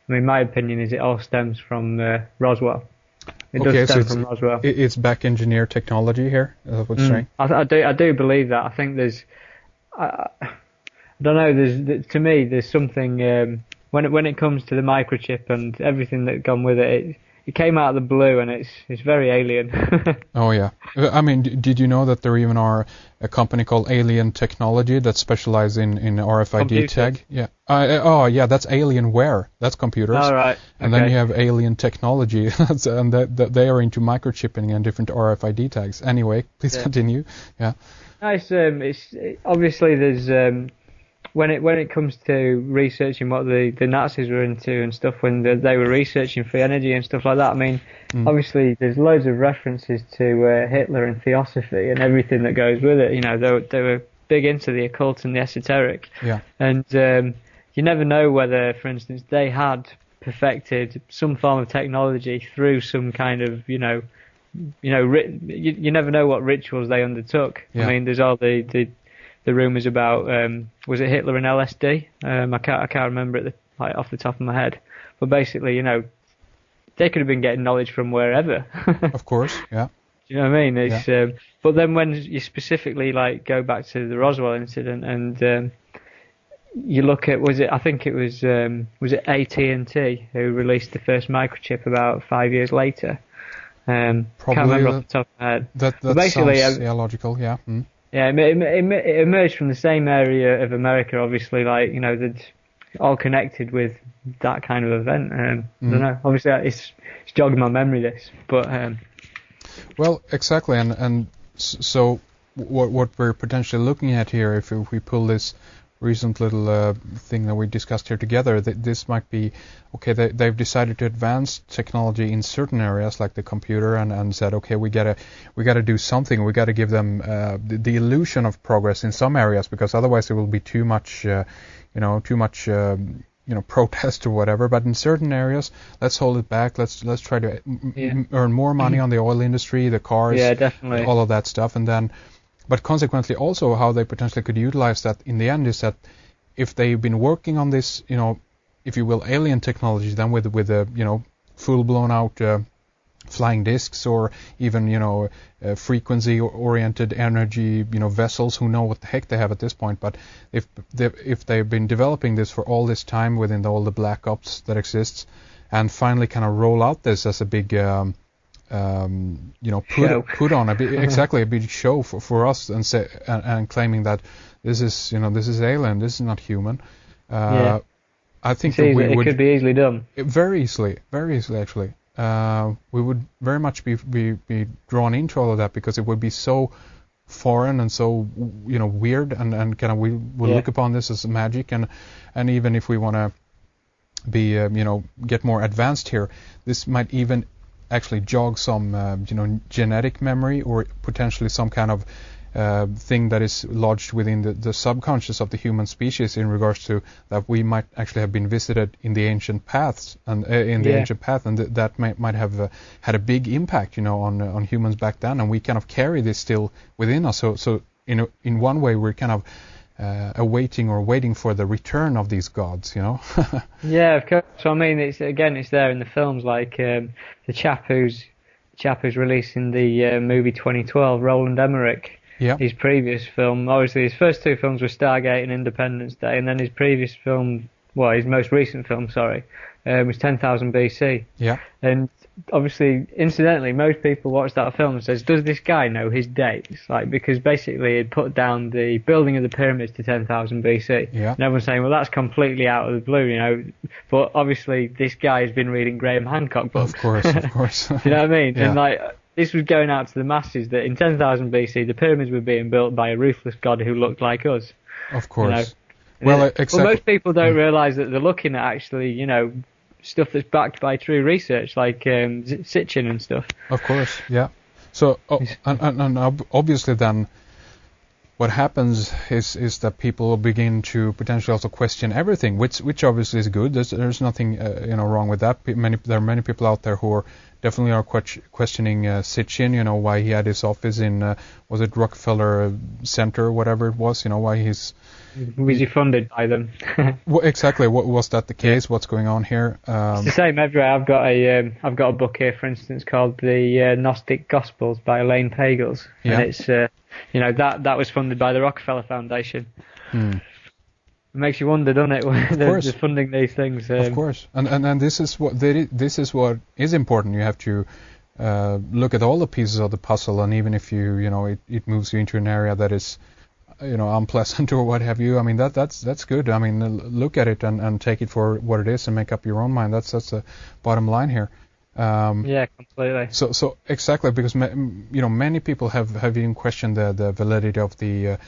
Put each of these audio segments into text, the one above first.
I mean, my opinion is it all stems from Roswell. It Okay, does so stem from Roswell. it's back engineer technology here. What's saying? I do believe that. I think there's, I don't know. To me, there's something when it comes to the microchip and everything that gone with it. It came out of the blue, and it's very alien. Oh yeah. I mean, did you know that there even are a company called Alien Technology that specializes in RFID Computers. tag? Yeah. Oh yeah, that's Alienware. That's computers. All right. And then you have Alien Technology, and they are into microchipping and different RFID tags. Anyway, please continue. Yeah. It's obviously there's when it comes to researching what the Nazis were into and stuff when they were researching free energy and stuff like that. I mean, obviously there's loads of references to Hitler and theosophy and everything that goes with it. You know, they were big into the occult and the esoteric. Yeah. And you never know whether, for instance, they had perfected some form of technology through some kind of you never know what rituals they undertook. Yeah. I mean, there's all the rumours about was it Hitler and LSD? I can't remember it off the top of my head. But basically, they could have been getting knowledge from wherever. Of course, yeah. Do you know what I mean? It's but then when you specifically go back to the Roswell incident and you look at was it AT&T who released the first microchip about 5 years later? Probably can't remember off the top of my head. That basically, sounds logical, yeah. Yeah, it emerged from the same area of America, obviously, that's all connected with that kind of event. I don't know. Obviously, it's jogging my memory, this, but. Well, exactly, and so what we're potentially looking at here, if we pull this recent little thing that we discussed here together, this might be okay. They've decided to advance technology in certain areas like the computer, and said, okay, we gotta do something. We gotta give them the illusion of progress in some areas, because otherwise there will be too much protest or whatever. But in certain areas, let's hold it back. Let's try to earn more money on the oil industry, the cars, definitely, all of that stuff, and then. But consequently, also how they potentially could utilize that in the end is that if they've been working on this, if you will, alien technology, then with full blown out flying discs, or even frequency-oriented energy vessels, who know what the heck they have at this point. But if they've been developing this for all this time within all the black ops that exists, and finally kind of roll out this as a big put on a big show for us, and say and claiming that this is alien, this is not human. I think that it could be easily done. Very easily actually. We would very much be drawn into all of that, because it would be so foreign and so weird, and kind of we will look upon this as magic, and even if we want to be get more advanced here, this might even actually jog some genetic memory, or potentially some kind of thing that is lodged within the subconscious of the human species, in regards to that we might actually have been visited in the ancient paths, and that might have had a big impact on humans back then, and we kind of carry this still within us. So in one way we're kind of awaiting or waiting for the return of these gods, Yeah, of course. So I mean, it's there in the films, like the chap who's releasing the movie 2012, Roland Emmerich. Yeah. His previous film, obviously his first two films were Stargate and Independence Day, and then his previous film, his most recent film, was 10,000 BC. Yeah. And obviously, incidentally, most people watch that film and says, does this guy know his dates? Because basically he'd put down the building of the pyramids to 10,000 BC. Yeah. And everyone's saying, well, that's completely out of the blue, But obviously this guy has been reading Graham Hancock books. Of course. Do you know what I mean? Yeah. And this was going out to the masses that in 10,000 BC the pyramids were being built by a ruthless god who looked like us. Of course. Well, most people don't realise that they're looking at actually, stuff that's backed by true research, like Sitchin and stuff. Of course, yeah. So, and obviously then, what happens is that people begin to potentially also question everything, which obviously is good. There's nothing wrong with that. There are many people out there who are definitely are questioning Sitchin, you know, why he had his office in, was it Rockefeller Center, whatever it was, you know, why he's... Was he funded by them? Well, exactly. Was that the case? What's going on here? It's the same everywhere. I've got a book here, for instance, called The Gnostic Gospels by Elaine Pagels, and it's you know, that was funded by the Rockefeller Foundation. It makes you wonder, doesn't it? They're funding these things. Of course, and this is what is important. You have to look at all the pieces of the puzzle, and even if you know it moves you into an area that is, you know, unpleasant or what have you. I mean, that's good. I mean, look at it and take it for what it is and make up your own mind. That's the bottom line here. Yeah, completely. So exactly, because you know, many people have even questioned the validity of the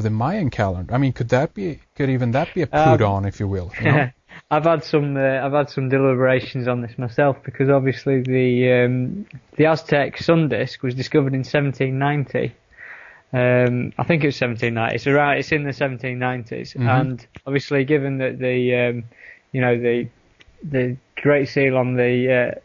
Mayan calendar. I mean, could even that be a put on, if you will? You know? I've had some deliberations on this myself, because obviously the Aztec sun disk was discovered in 1790. I think it was 1790. It's in the 1790s, and obviously, given that the Great Seal on the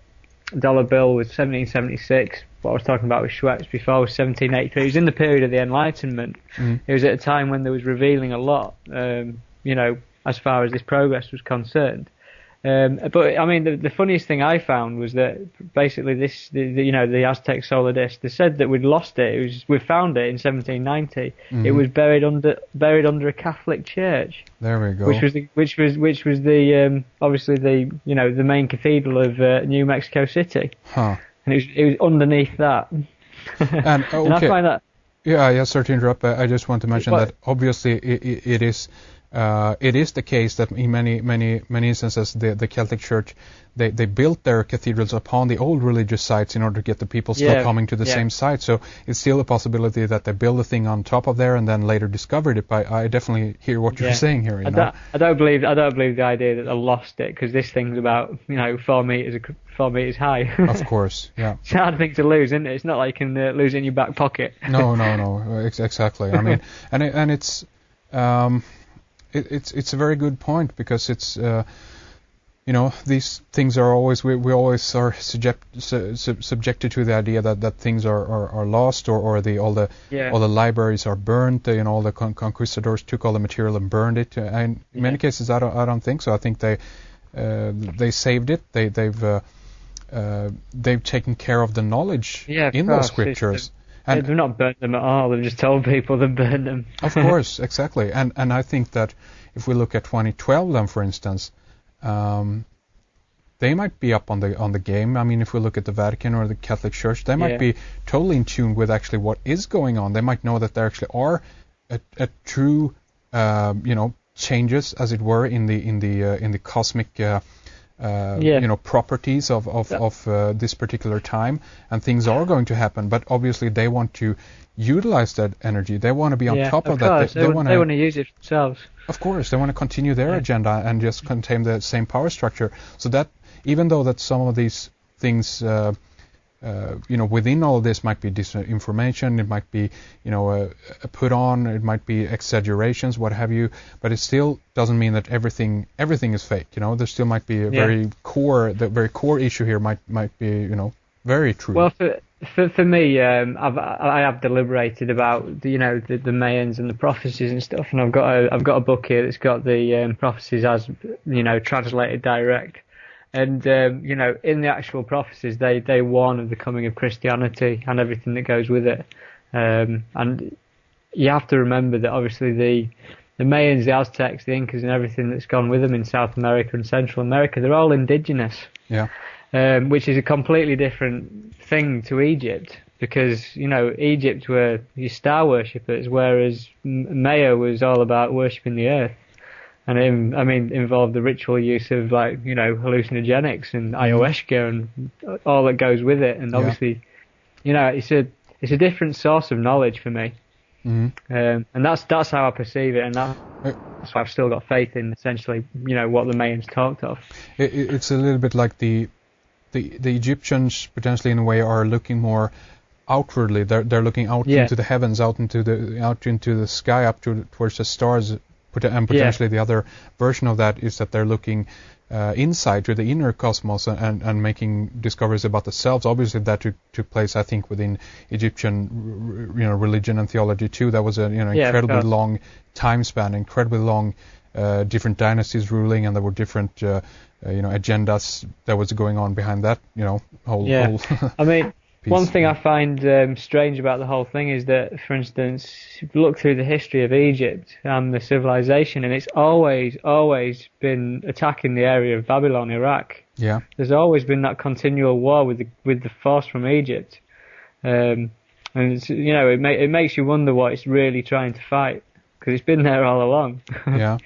dollar bill was 1776. What I was talking about with Schweppes before was 1783. It was in the period of the Enlightenment. It was at a time when there was revealing a lot, you know, as far as this progress was concerned. But I mean, the funniest thing I found was that basically the Aztec solar disk, they said that we'd lost it. We found it in 1790. It was buried under a Catholic church. There we go. Which was the obviously the main cathedral of New Mexico City. Huh. And it was underneath that. And okay. And I find that. Yeah. Sorry to interrupt. I just want to mention that obviously it is the case that in many instances the Celtic Church they built their cathedrals upon the old religious sites in order to get the people still coming to the same site. So it's still a possibility that they build a thing on top of there and then later discovered it. But I definitely hear what you're saying here. I don't believe the idea that they lost it, because this thing's about 4 meters high. Of course, yeah. It's a hard thing to lose, isn't it? It's not like you can lose it in your back pocket. No, exactly. I mean, and it's. It's a very good point, because it's these things are always we always are subjected to the idea that things are lost or all the libraries are burnt. All the conquistadors took all the material and burned it. And in many cases, I don't think so. I think they saved it. They've taken care of the knowledge in those scriptures. And they've not burnt them at all. They've just told people they've burned them. Of course, exactly. And I think that if we look at 2012, then, for instance, they might be up on the game. I mean, if we look at the Vatican or the Catholic Church, they might be totally in tune with actually what is going on. They might know that there actually are a true, changes, as it were, in the cosmic. Properties of this particular time, and things are going to happen. But obviously, they want to utilize that energy. They want to be on top of that. They want to use it themselves. Of course, they want to continue their agenda and just contain the same power structure. So that even though that some of these things, within all of this might be disinformation, it might be, a put on, it might be exaggerations, what have you, but it still doesn't mean that everything is fake. There still might be a very core issue here might be, very true. Well, for me, I have deliberated about the Mayans and the prophecies and stuff, and I've got a book here that's got the prophecies as translated direct. And, in the actual prophecies, they warn of the coming of Christianity and everything that goes with it. And you have to remember that obviously the Mayans, the Aztecs, the Incas and everything that's gone with them in South America and Central America, they're all indigenous. Yeah. Which is a completely different thing to Egypt, because, Egypt were your star worshippers, whereas Maya was all about worshipping the earth. And involved the ritual use of hallucinogenics and ayahuasca and all that goes with it. And obviously, it's a different source of knowledge for me. And that's how I perceive it, and that's why I've still got faith in essentially, what the Mayans talked of. It's a little bit like the Egyptians potentially in a way are looking more outwardly. They're looking out into the heavens, out into the sky, towards the stars. And potentially the other version of that is that they're looking inside to the inner cosmos and making discoveries about the selves. Obviously, that took place, I think, within Egyptian, religion and theology too. That was an incredibly long time span, incredibly long different dynasties ruling, and there were different agendas that was going on behind that. Whole. I mean. Piece. One thing I find strange about the whole thing is that, for instance, if you look through the history of Egypt and the civilization, and it's always been attacking the area of Babylon, Iraq. Yeah. There's always been that continual war with the force from Egypt, and it's, it makes you wonder what it's really trying to fight, because it's been there all along. Yeah.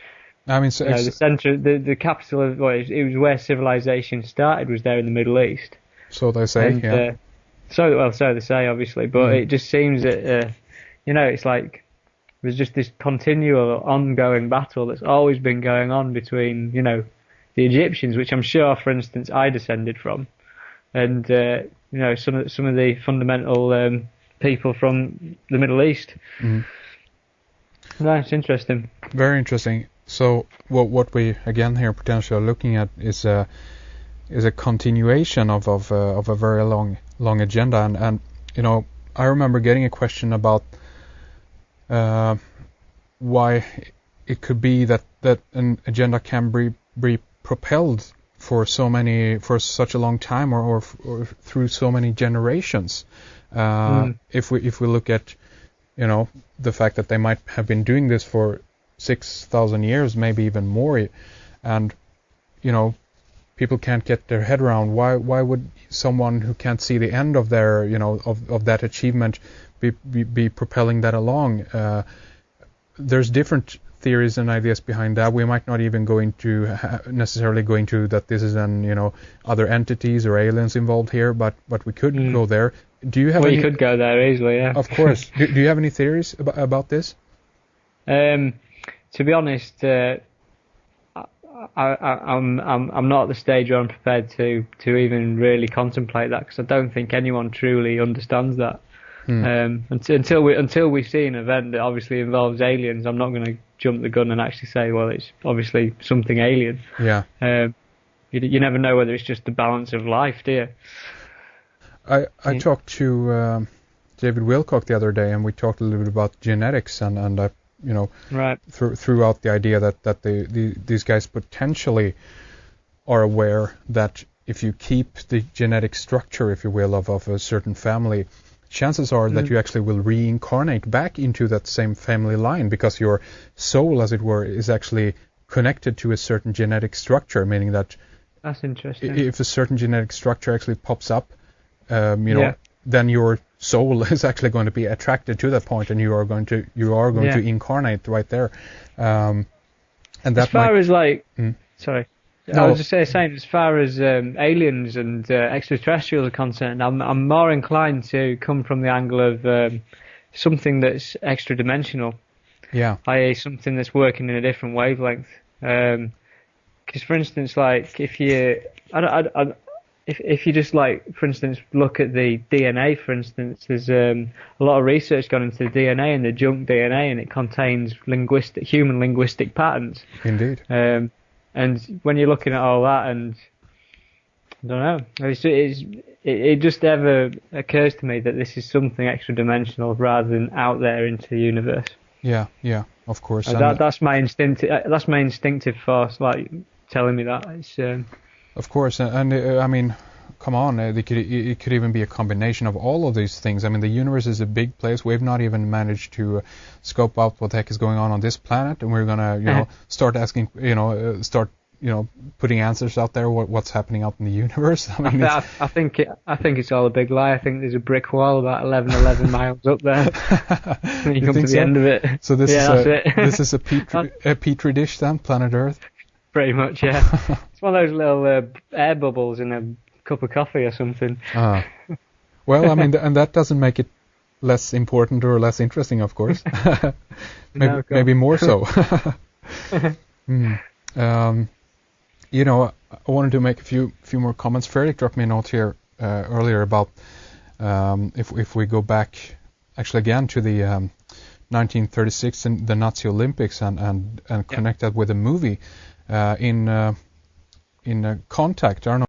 I mean, so the center, the capital of it was where civilization started, was there in the Middle East. So they say. And, yeah. So they say, obviously, but it just seems that, it's like there's just this continual, ongoing battle that's always been going on between, the Egyptians, which I'm sure, for instance, I descended from, and some of the fundamental people from the Middle East. Mm. That's interesting. Very interesting. So what we again here potentially are looking at is a continuation of a very long agenda, and I remember getting a question about why it could be that an agenda can be propelled for such a long time or through so many generations. If we look at the fact that they might have been doing this for 6,000 years, maybe even more, and people can't get their head around why would someone who can't see the end of their of that achievement be propelling that along. There's different theories and ideas behind that. We might not even necessarily go into that this is other entities or aliens involved here, but we could go there. Do you have? You could go there easily, yeah. Of course. do you have any theories about this? To be honest, I'm not at the stage where I'm prepared to even really contemplate that, because I don't think anyone truly understands that. Until we see an event that obviously involves aliens, I'm not going to jump the gun and actually say, well, it's obviously something alien. Yeah. You never know whether it's just the balance of life, do you? I talked to David Wilcock the other day, and we talked a little bit about genetics, and I right. throughout the idea that these guys potentially are aware that if you keep the genetic structure, if you will, of a certain family, chances are that you actually will reincarnate back into that same family line, because your soul, as it were, is actually connected to a certain genetic structure, meaning that that's interesting. If a certain genetic structure actually pops up, then your soul is actually going to be attracted to that point, and you are going to incarnate right there. And that as far as sorry, no. I was just saying, as far as aliens and extraterrestrials are concerned, I'm more inclined to come from the angle of something that's extra dimensional. Yeah. I.e., something that's working in a different wavelength. Because, for instance, like if you just for instance, look at the DNA, for instance, there's a lot of research gone into the DNA and the junk DNA, and it contains human linguistic patterns. Indeed. And when you're looking at all that, and I don't know, it just ever occurs to me that this is something extra dimensional rather than out there into the universe. Yeah, of course. That's my instinctive force, telling me that. It's of course, and I mean, come on, it could even be a combination of all of these things. I mean, the universe is a big place. We've not even managed to scope out what the heck is going on this planet, and we're gonna, start asking, putting answers out there. What's happening out in the universe? I mean, I think it's all a big lie. I think there's a brick wall about 11 miles up there. You come to the end of it. So this this is a petri dish then, planet Earth. Pretty much, yeah. It's one of those little air bubbles in a cup of coffee or something. Well, I mean, and that doesn't make it less important or less interesting, of course. maybe more so. I wanted to make a few more comments. Fredrik dropped me a note here earlier about if we go back, actually again to 1936 and the Nazi Olympics and connect that with a movie in Contact. I don't know